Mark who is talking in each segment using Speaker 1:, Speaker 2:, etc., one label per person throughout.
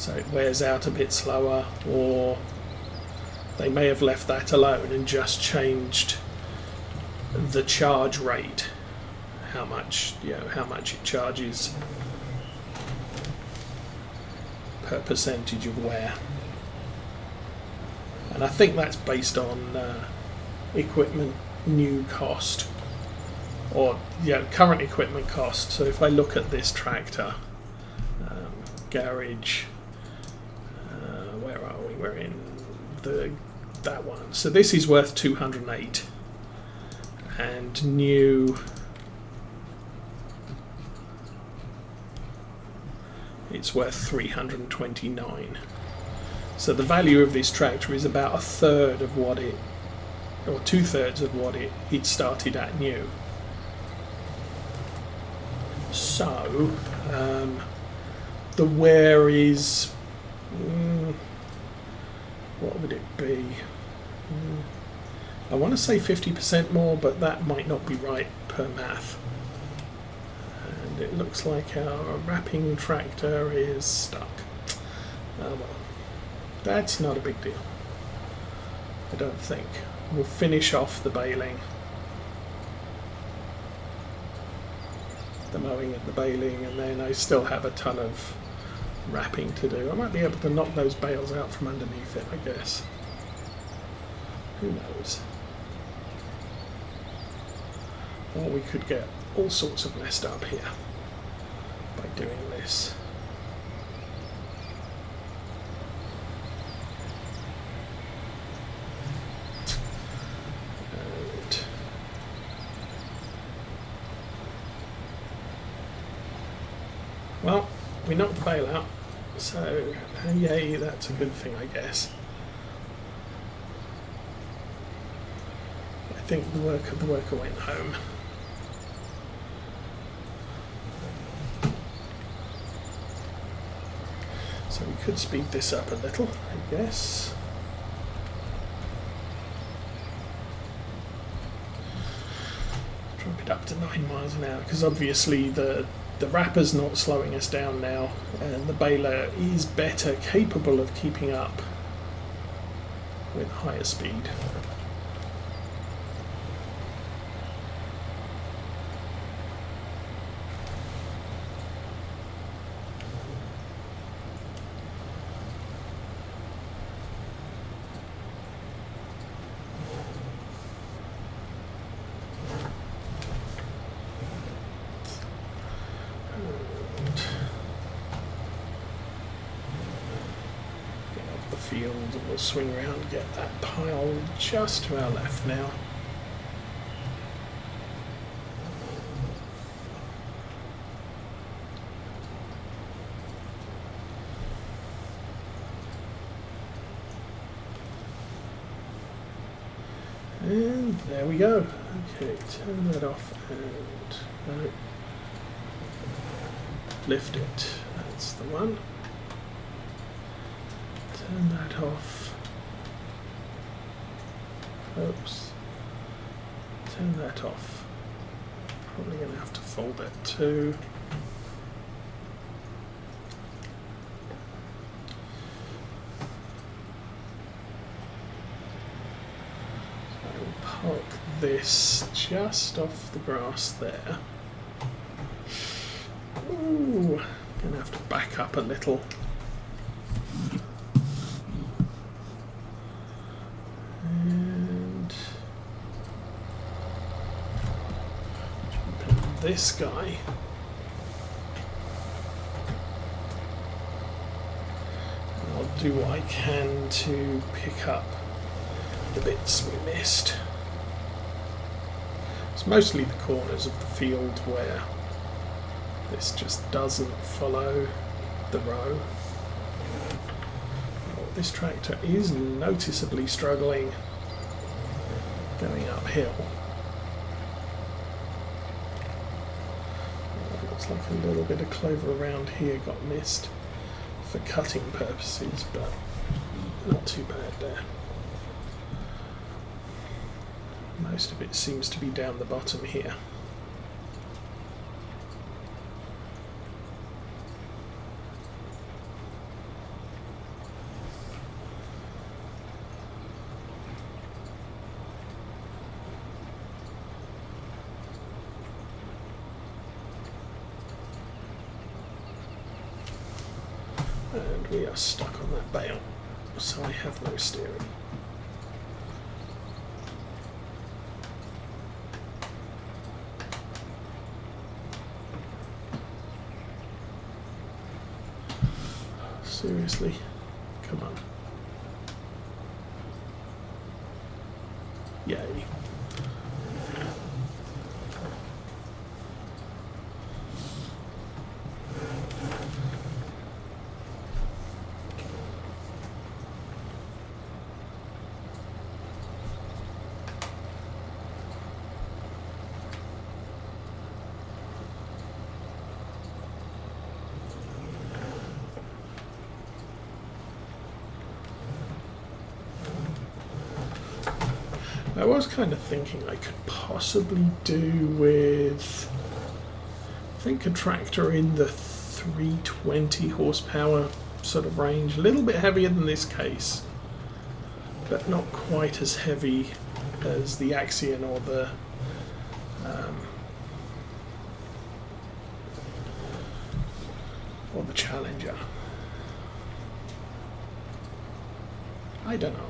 Speaker 1: so it wears out a bit slower, or they may have left that alone and just changed the charge rate, how much it charges per percentage of wear. And I think that's based on equipment new cost, or current equipment cost. So if I look at this tractor, garage, where are we? We're in that one. So this is worth 208, and new, it's worth 329. So the value of this tractor is about a third of what it, or 2/3 of what it started at new. So the wear is, what would it be? I want to say 50% more, but that might not be right per math. And it looks like our wrapping tractor is stuck. Oh well, that's not a big deal, I don't think. We'll finish off the baling, the mowing and the baling, and then I still have a ton of wrapping to do. I might be able to knock those bales out from underneath it, I guess. Who knows? Or we could get all sorts of messed up here by doing this. And well, we knocked the bale out, so yay, that's a good thing, I guess. I think the worker went home. So we could speed this up a little, I guess. Drop it up to 9 miles an hour, because obviously the wrapper's not slowing us down now, and the baler is better capable of keeping up with higher speed. Field, and we'll swing around and get that pile just to our left now. And there we go. Okay, turn that off and no, lift it. That's the one. Turn that off. Oops. Turn that off. Probably going to have to fold it too. So I will park this just off the grass there. Ooh, going to have to back up a little. This guy. I'll do what I can to pick up the bits we missed. It's mostly the corners of the field where this just doesn't follow the row. Oh, this tractor is noticeably struggling going uphill. Looks like a little bit of clover around here got missed for cutting purposes, but not too bad there. Most of it seems to be down the bottom here. And we are stuck on that bale, so I have no steering. Seriously? Come on. Yay. I was kind of thinking I could possibly do with, I think, a tractor in the 320 horsepower sort of range, a little bit heavier than this case, but not quite as heavy as the Axion or the Challenger. I don't know.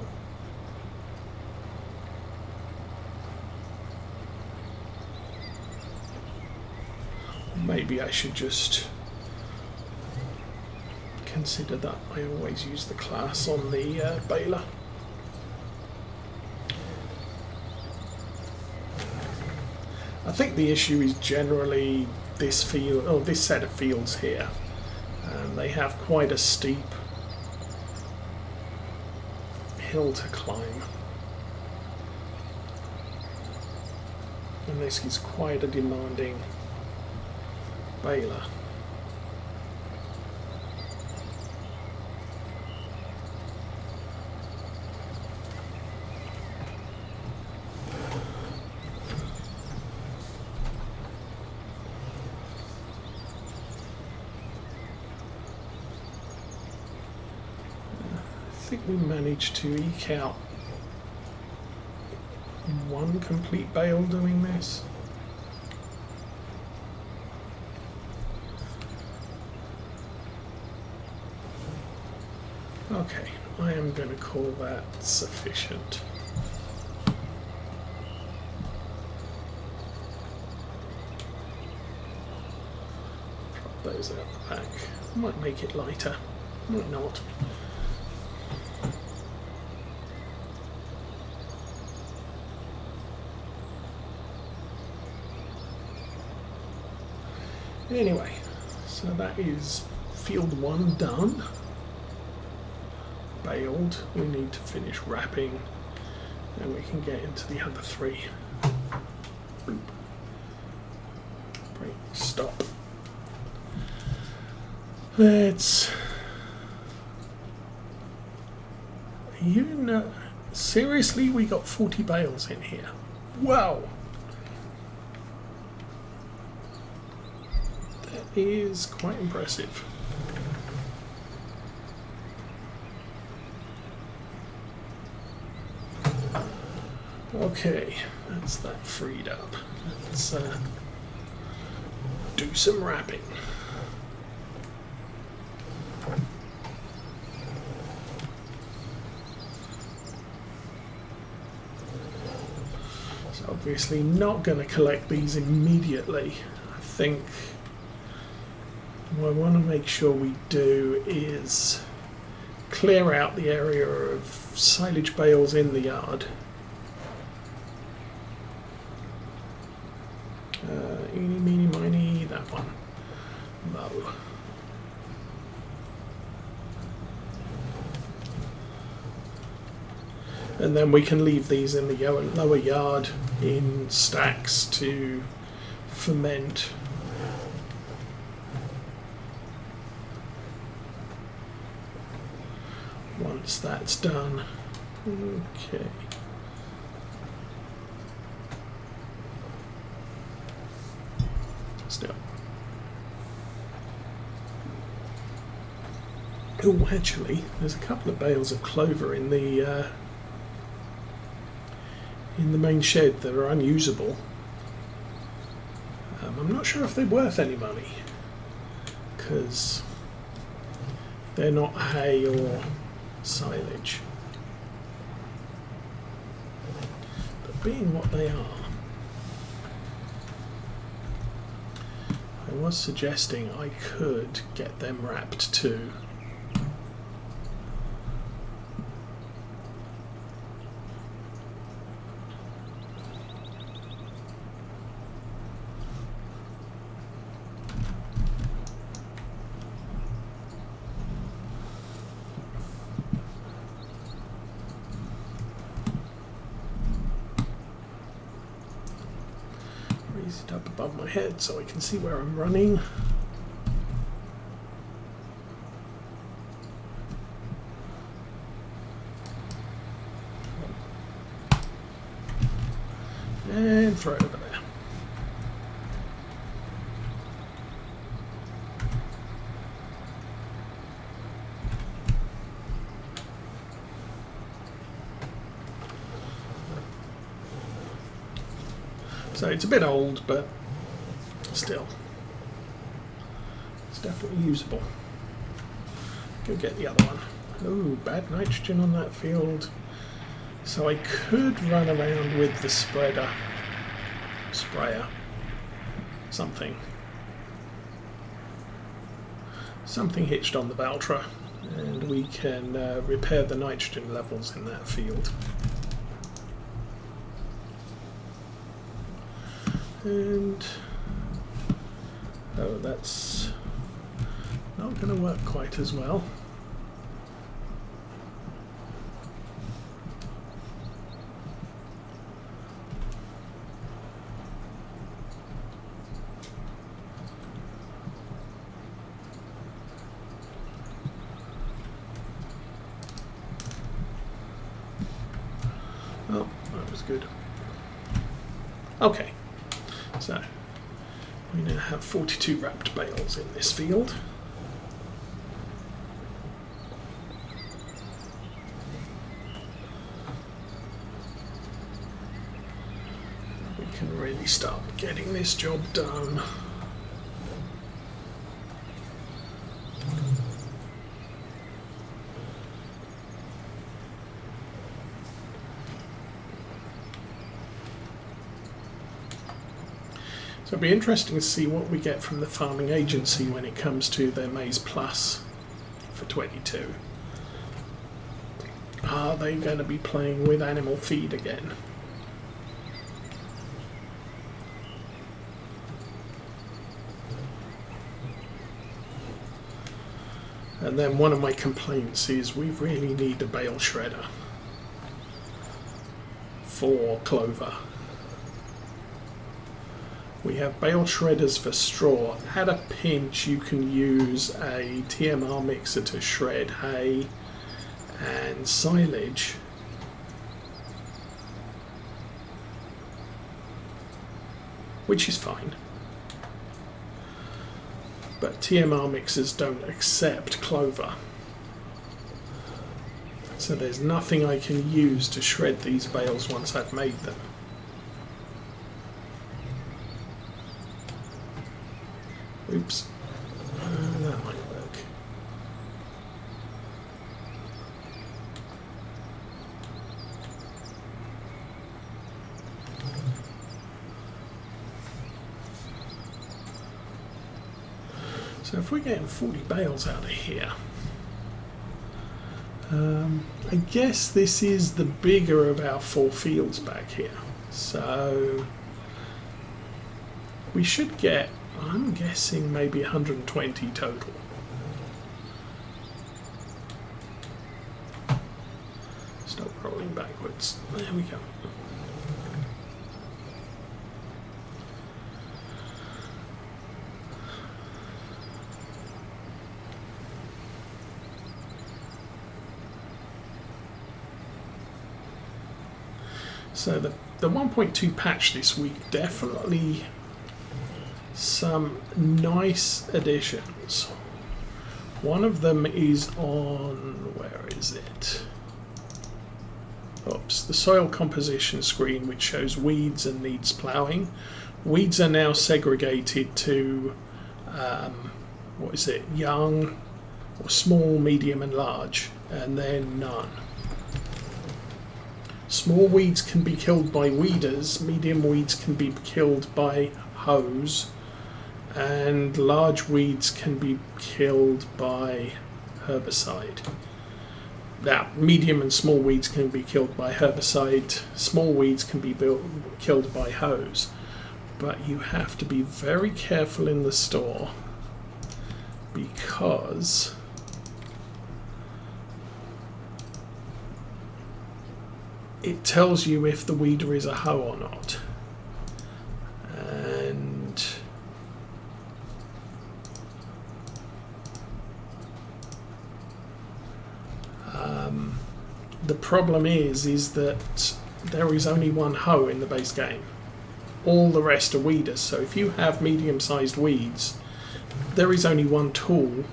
Speaker 1: Maybe I should just consider that I always use the class on the baler. I think the issue is generally this field, or this set of fields here. They have quite a steep hill to climb, and this is quite a demanding baler. I think we managed to eke out one complete bale doing this. Okay, I am going to call that sufficient. Drop those out the back. Might make it lighter, might not. Anyway, so that is field 1 done. Baled. We need to finish wrapping and we can get into the other 3. Break, stop. Let's, you know, seriously, we got 40 bales in here. Wow. That is quite impressive. Okay, that's that freed up. Let's do some wrapping. So obviously not going to collect these immediately. I think what I want to make sure we do is clear out the area of silage bales in the yard. Eeny, meeny, miny, that one. Mow. And then we can leave these in the lower yard in stacks to ferment. Once that's done. Okay. Still. Oh, actually, there's a couple of bales of clover in the main shed that are unusable. I'm not sure if they're worth any money, because They're not hay or silage. But being what they are, I was suggesting I could get them wrapped too. Raise it up above my head so I can see where I'm running. And throw it over there. So it's a bit old, but still, it's definitely usable. Go get the other one. Oh, bad nitrogen on that field. So I could run around with the sprayer, something hitched on the Valtra, and we can repair the nitrogen levels in that field. And oh, that's not going to work quite as well. Oh, that was good. Okay. So, we now have 42 wrapped bales in this field. We can really start getting this job done. So it'll be interesting to see what we get from the farming agency when it comes to their Maize Plus for 22. Are they going to be playing with animal feed again? And then one of my complaints is we really need a bale shredder for clover. We have bale shredders for straw. At a pinch, you can use a TMR mixer to shred hay and silage. Which is fine. But TMR mixers don't accept clover. So there's nothing I can use to shred these bales once I've made them. Oops, that might work. So if we're getting 40 bales out of here, I guess this is the bigger of our 4 fields back here. So we should get, I'm guessing, maybe 120 total. Stop rolling backwards. There we go. So the 1.2 patch this week, definitely some nice additions. One of them is on, where is it? Oops, the soil composition screen, which shows weeds and needs ploughing. Weeds are now segregated to, what is it, young, or small, medium and large, and then none. Small weeds can be killed by weeders, medium weeds can be killed by hoes, and large weeds can be killed by herbicide. Now, medium and small weeds can be killed by herbicide, small weeds can be killed by hoes. But you have to be very careful in the store, because it tells you if the weeder is a hoe or not. And the problem is that there is only one hoe in the base game. All the rest are weeders. So if you have medium-sized weeds, there is only one tool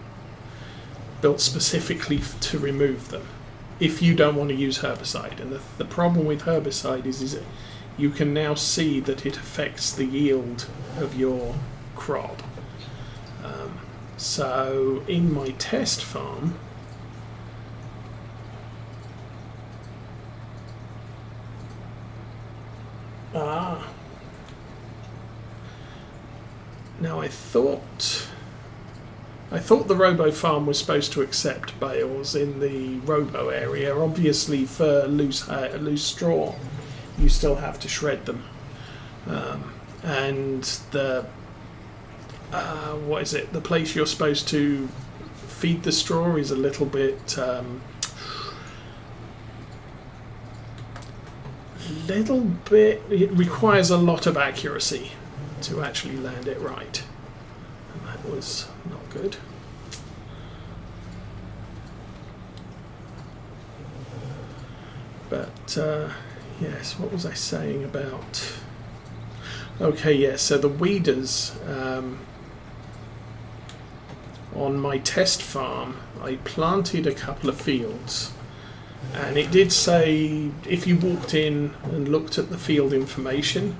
Speaker 1: built specifically to remove them, if you don't want to use herbicide. And the problem with herbicide is that you can now see that it affects the yield of your crop. So in my test farm, now I thought the robo farm was supposed to accept bales in the robo area. Obviously, for loose straw, you still have to shred them, and the the place you're supposed to feed the straw is a little bit it requires a lot of accuracy to actually land it right, and that was not good. But yes, what was I saying about? Okay, yes, so the weeders, on my test farm I planted a couple of fields, and it did say, if you walked in and looked at the field information,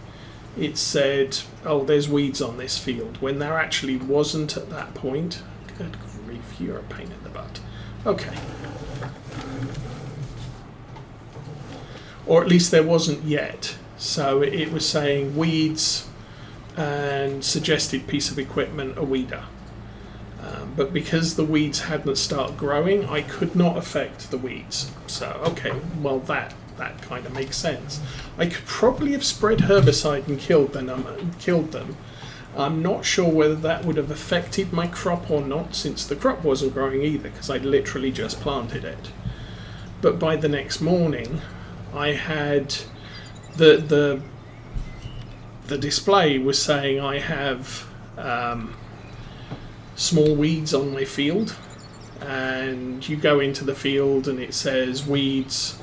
Speaker 1: it said, oh, there's weeds on this field, when there actually wasn't at that point. Good grief, you're a pain in the butt. Okay. Or at least there wasn't yet. So it was saying weeds and suggested piece of equipment, a weeder. But because the weeds hadn't started growing, I could not affect the weeds. So, okay, well that kind of makes sense. I could probably have spread herbicide and killed them. I'm not sure whether that would have affected my crop or not, since the crop wasn't growing either, because I literally just planted it. But by the next morning, I had the display was saying I have small weeds on my field, and you go into the field and it says weeds,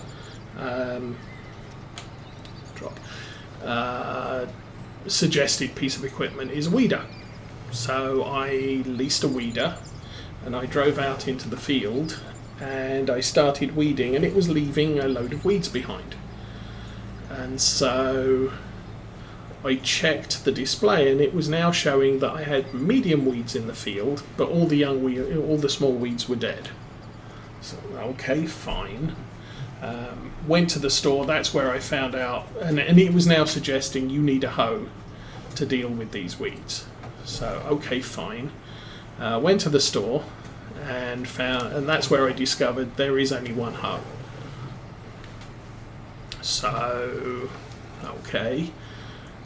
Speaker 1: suggested piece of equipment is a weeder. So I leased a weeder and I drove out into the field and I started weeding, and it was leaving a load of weeds behind. And so I checked the display, and it was now showing that I had medium weeds in the field, but all the small weeds were dead. So okay, fine. Went to the store. That's where I found out, and it was now suggesting you need a hoe to deal with these weeds. So okay, fine. Went to the store and that's where I discovered there is only one hoe. So okay,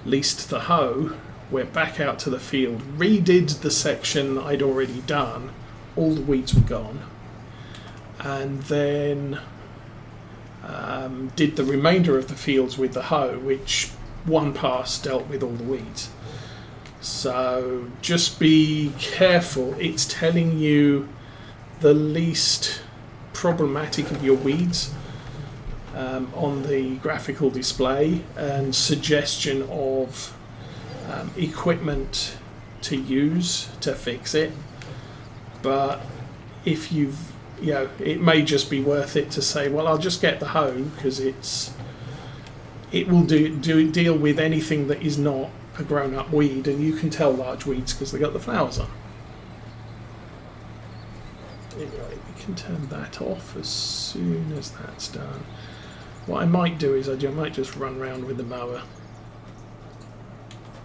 Speaker 1: leased the hoe, went back out to the field, redid the section I'd already done, all the weeds were gone, and then did the remainder of the fields with the hoe, which one pass dealt with all the weeds. So just be careful, it's telling you the least problematic of your weeds on the graphical display, and suggestion of equipment to use to fix it. But if it may just be worth it to say, well, I'll just get the hoe, because it will deal with anything that is not a grown-up weed, and you can tell large weeds because they got the flowers on. Anyway, we can turn that off as soon as that's done. What I might do is I might just run around with the mower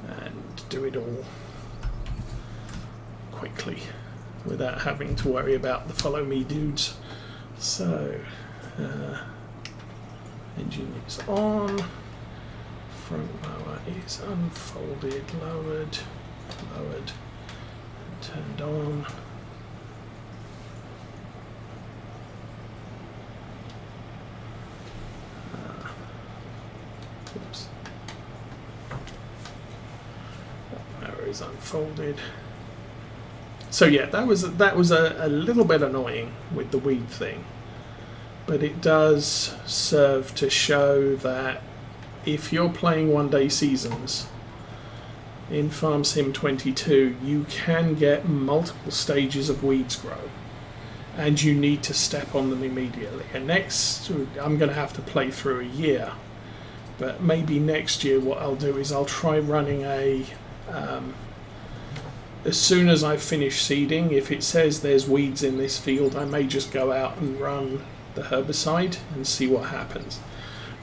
Speaker 1: and do it all quickly without having to worry about the follow me dudes. So, engine is on, front mower is unfolded, lowered, and turned on. Oops. That mower is unfolded. So yeah, that was a little bit annoying with the weed thing, but it does serve to show that if you're playing one-day seasons in Farm Sim 22, you can get multiple stages of weeds grow, and you need to step on them immediately. And next, I'm going to have to play through a year, but maybe next year what I'll do is I'll try running a as soon as I finish seeding, if it says there's weeds in this field, I may just go out and run the herbicide and see what happens.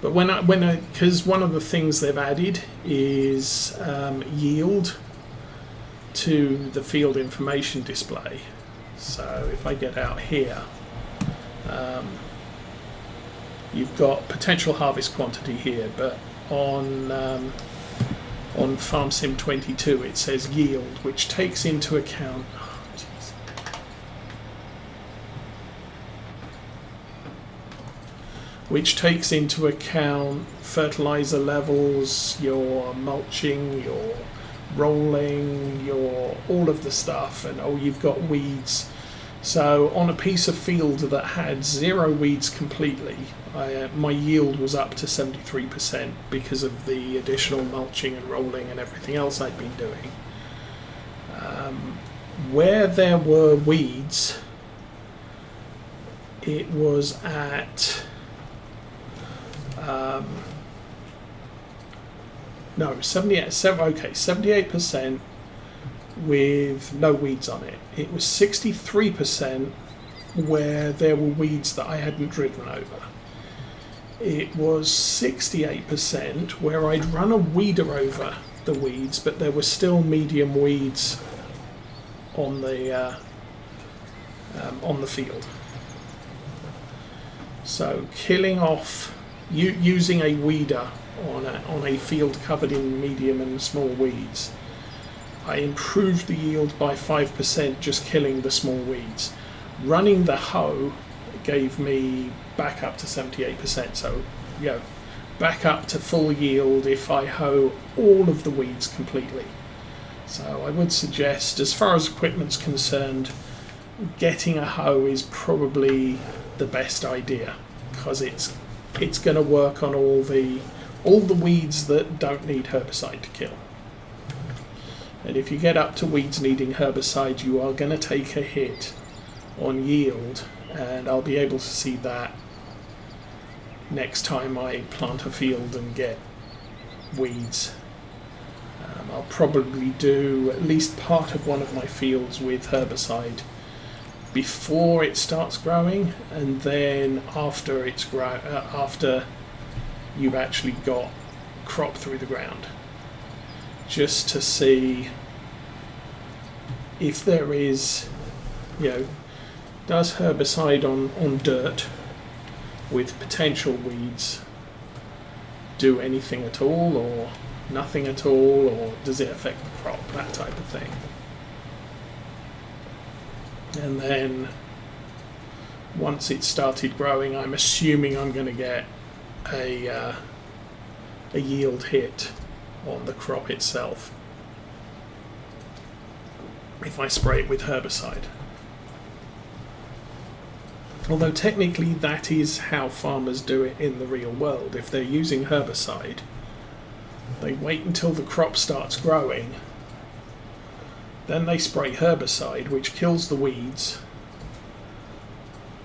Speaker 1: But because one of the things they've added is yield to the field information display. So if I get out here, you've got potential harvest quantity here, but on Farm Sim 22 it says yield, which takes into account fertilizer levels, your mulching, your rolling, your all of the stuff, and you've got weeds. So on a piece of field that had 0 weeds completely, my yield was up to 73% because of the additional mulching and rolling and everything else I'd been doing. Where there were weeds, it was at 78% with no weeds on it. It was 63% where there were weeds that I hadn't driven over. It was 68% where I'd run a weeder over the weeds, but there were still medium weeds on the field. So killing off, using a weeder on a field covered in medium and small weeds, I improved the yield by 5% just killing the small weeds. Running the hoe gave me back up to 78%, so back up to full yield if I hoe all of the weeds completely. So I would suggest, as far as equipment's concerned, getting a hoe is probably the best idea, because it's going to work on all the weeds that don't need herbicide to kill. And if you get up to weeds needing herbicide, you are going to take a hit on yield, and I'll be able to see that next time I plant a field and get weeds. I'll probably do at least part of one of my fields with herbicide before it starts growing, and then after after you've actually got crop through the ground, just to see if there is, does herbicide on dirt with potential weeds do anything at all, or nothing at all, or does it affect the crop, that type of thing. And then once it started growing, I'm assuming I'm going to get a yield hit on the crop itself if I spray it with herbicide. Although technically that is how farmers do it in the real world. If they're using herbicide, they wait until the crop starts growing, then they spray herbicide, which kills the weeds.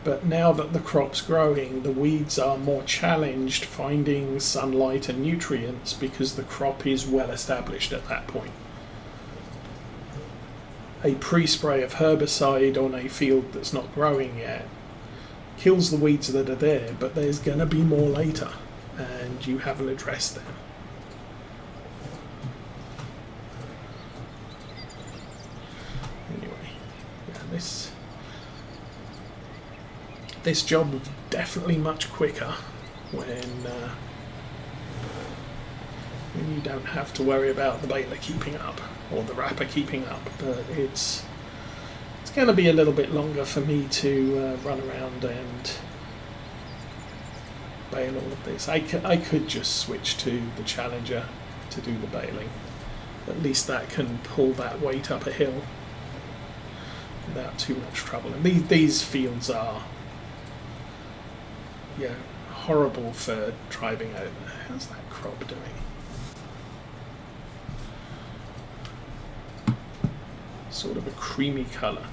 Speaker 1: But now that the crop's growing, the weeds are more challenged finding sunlight and nutrients because the crop is well established at that point. a pre-spray of herbicide on a field that's not growing yet kills the weeds that are there, but there's going to be more later, and you haven't addressed them. Anyway, yeah, this job was definitely much quicker when you don't have to worry about the baler keeping up or the wrapper keeping up, but it's going to be a little bit longer for me to run around and bale all of this. I could just switch to the Challenger to do the baling. At least that can pull that weight up a hill without too much trouble. And these fields are, yeah, horrible for driving over. How's that crop doing? Sort of a creamy colour.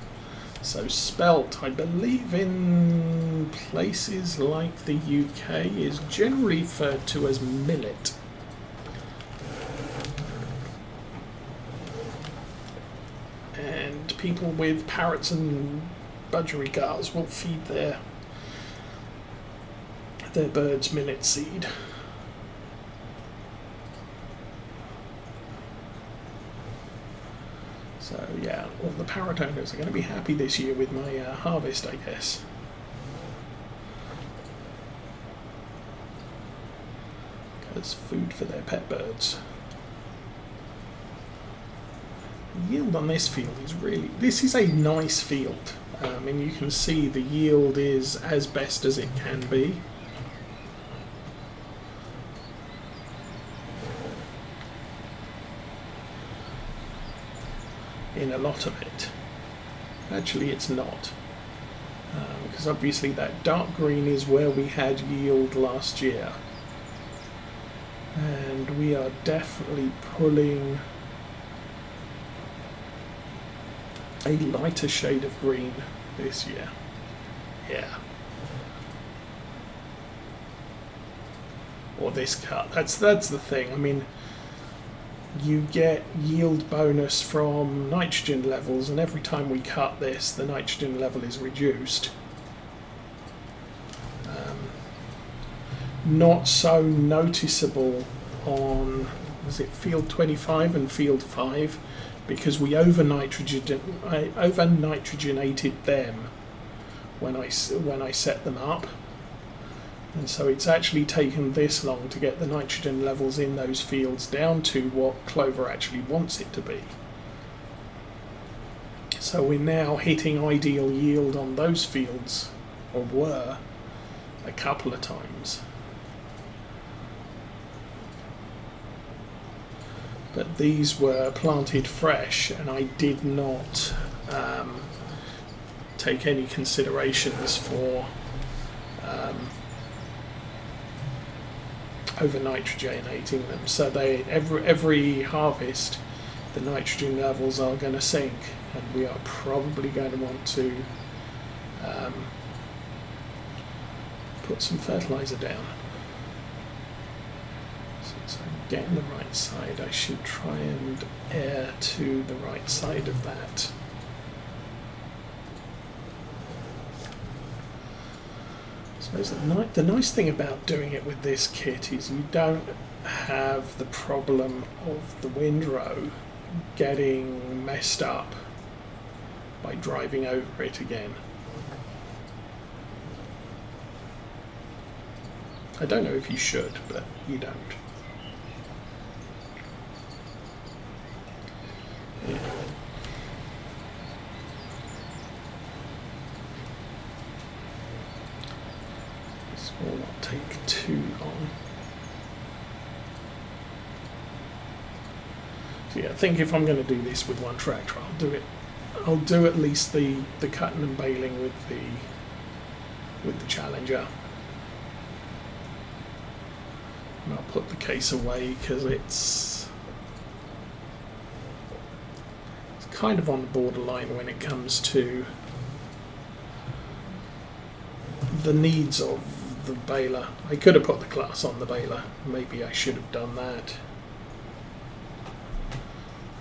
Speaker 1: So spelt, I believe in places like the UK, is generally referred to as millet. And people with parrots and budgerigars will feed their birds millet seed. So yeah, all the parrot owners are going to be happy this year with my harvest, I guess. Because food for their pet birds. The yield on this field is really... This is a nice field. And you can see the yield is as best as it can be. In a lot of it. Actually it's not, because obviously that dark green is where we had yield last year, and we are definitely pulling a lighter shade of green this year. Yeah. Or this cut. That's the thing. I mean, you get yield bonus from nitrogen levels, and every time we cut this, the nitrogen level is reduced. Not so noticeable on, was it field 25 and field 5, because we over nitrogenated them when I set them up. And so it's actually taken this long to get the nitrogen levels in those fields down to what clover actually wants it to be. So we're now hitting ideal yield on those fields, or were, a couple of times. But these were planted fresh, and I did not take any considerations for over nitrogenating them, so they every harvest the nitrogen levels are going to sink, and we are probably going to want to put some fertilizer down. So getting the right side, I should try and air to the right side of that. I suppose the nice thing about doing it with this kit is you don't have the problem of the windrow getting messed up by driving over it again. I don't know if you should, but you don't. Yeah. Will not take too long. So yeah, I think if I'm going to do this with one tractor, I'll do at least the cutting and baling with the Challenger. And I'll put the case away because it's kind of on the borderline when it comes to the needs of the baler. I could have put the class on the baler. Maybe I should have done that.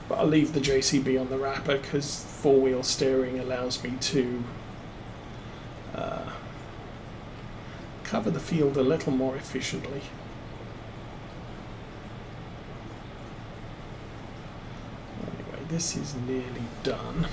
Speaker 1: But I'll leave the JCB on the wrapper because four-wheel steering allows me to cover the field a little more efficiently. Anyway, this is nearly done.